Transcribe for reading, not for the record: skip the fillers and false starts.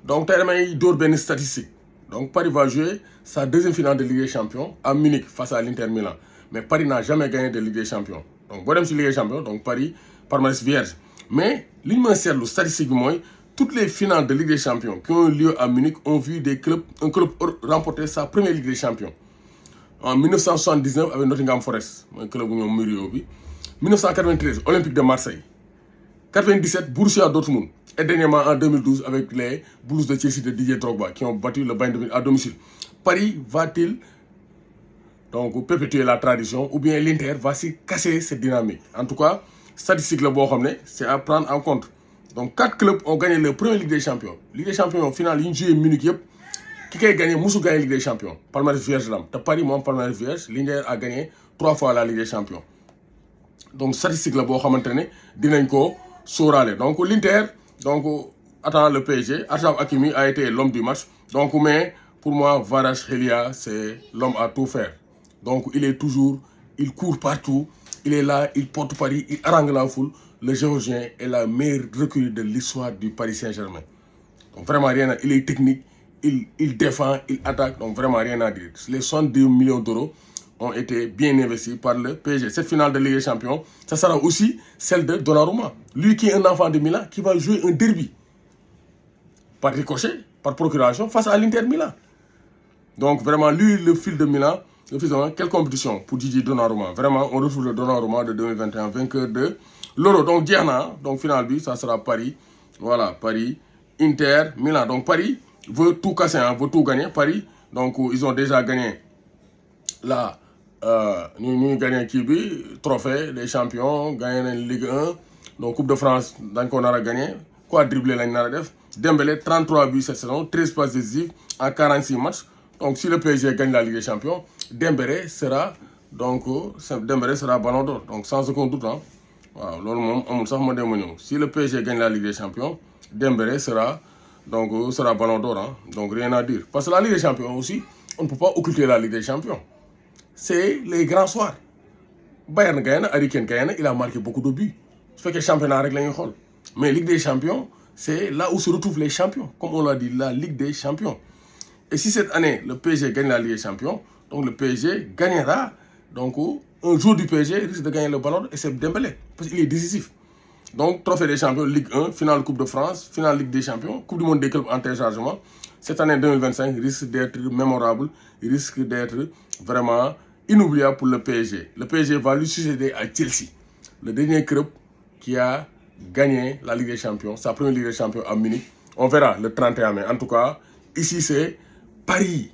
Donc, tu as une statistique. Donc, Paris va jouer sa deuxième finale de Ligue des Champions à Munich face à l'Inter Milan. Mais Paris n'a jamais gagné de Ligue des Champions. Donc, bon, sur Ligue des Champions, donc Paris, palmarès vierge. Mais, l'immense statistique, moi, toutes les finales de Ligue des Champions qui ont eu lieu à Munich ont vu un club remporter sa première Ligue des Champions. En 1979 avec Nottingham Forest, un club où on a 1993, Olympique de Marseille. 97, Borussia Dortmund. Et dernièrement en 2012 avec les Blues de Chelsea de Didier Drogba qui ont battu le Bayern de Munich à domicile. Paris va-t-il donc perpétuer la tradition ou bien l'Inter va s'y casser cette dynamique? En tout cas, statistique c'est à prendre en compte. Donc 4 clubs ont gagné leur première Ligue des Champions. Ligue des Champions finale, ils ont joué Munich. Qui a gagné Moussou gagné la Ligue des Champions. Palmarès vierge là. Paris, moi, palmarès vierge. L'Inter a gagné 3 fois la Ligue des Champions. Donc, statistique là, bon, dinañ ko sorale. Donc, l'Inter, donc, attends le PSG. Achraf Hakimi a été l'homme du match. Donc, mais pour moi, Kvaratskhelia, c'est l'homme à tout faire. Donc, il court partout. Il est là, il porte Paris, il harangue la foule. Le Géorgien est la meilleure recrue de l'histoire du Paris Saint-Germain. Donc, vraiment, rien, il est technique. Il défend, il attaque, donc vraiment rien à dire. Les 62 millions d'euros ont été bien investis par le PSG. Cette finale de Ligue des Champions, ça sera aussi celle de Donnarumma. Lui qui est un enfant de Milan, qui va jouer un derby. Par ricochet, par procuration, face à l'Inter Milan. Donc vraiment, lui, le fil de Milan, quelle compétition pour Didier Donnarumma. Vraiment, on retrouve le Donnarumma de 2021, vainqueur de l'Euro. Donc Diana, donc finale, ça sera Paris. Voilà, Paris, Inter, Milan. Donc Paris veut tout casser, hein, veut tout gagner. Paris, donc ils ont déjà gagné la trophée des champions, gagné la Ligue 1, donc Coupe de France, donc on a gagné, quadruplé la def. Dembélé, 33 buts cette saison, 13 passes décisives en 46 matchs. Donc si le PSG gagne la Ligue des Champions, Dembélé sera ballon d'or, donc sans aucun doute. Hein. Wow, si le PSG gagne la Ligue des Champions, Dembélé sera ballon d'or, hein. Donc rien à dire. Parce que la Ligue des Champions aussi, on ne peut pas occulter la Ligue des Champions. C'est les grands soirs. Bayern gagne, Harry Kane gagne, il a marqué beaucoup de buts. Ça fait que le championnat règle les rôles. Mais la Ligue des Champions, c'est là où se retrouvent les champions. Comme on l'a dit, la Ligue des Champions. Et si cette année, le PSG gagne la Ligue des Champions, donc le PSG gagnera. Donc un jour du PSG risque de gagner le ballon et c'est Dembélé. Parce qu'il est décisif. Donc, trophée des champions, Ligue 1, finale Coupe de France, finale Ligue des champions, Coupe du monde des clubs en téléchargement. Cette année 2025 risque d'être mémorable, il risque d'être vraiment inoubliable pour le PSG. Le PSG va lui succéder à Chelsea, le dernier club qui a gagné la Ligue des Champions, sa première Ligue des Champions à Munich. On verra le 31 mai. En tout cas, ici c'est Paris.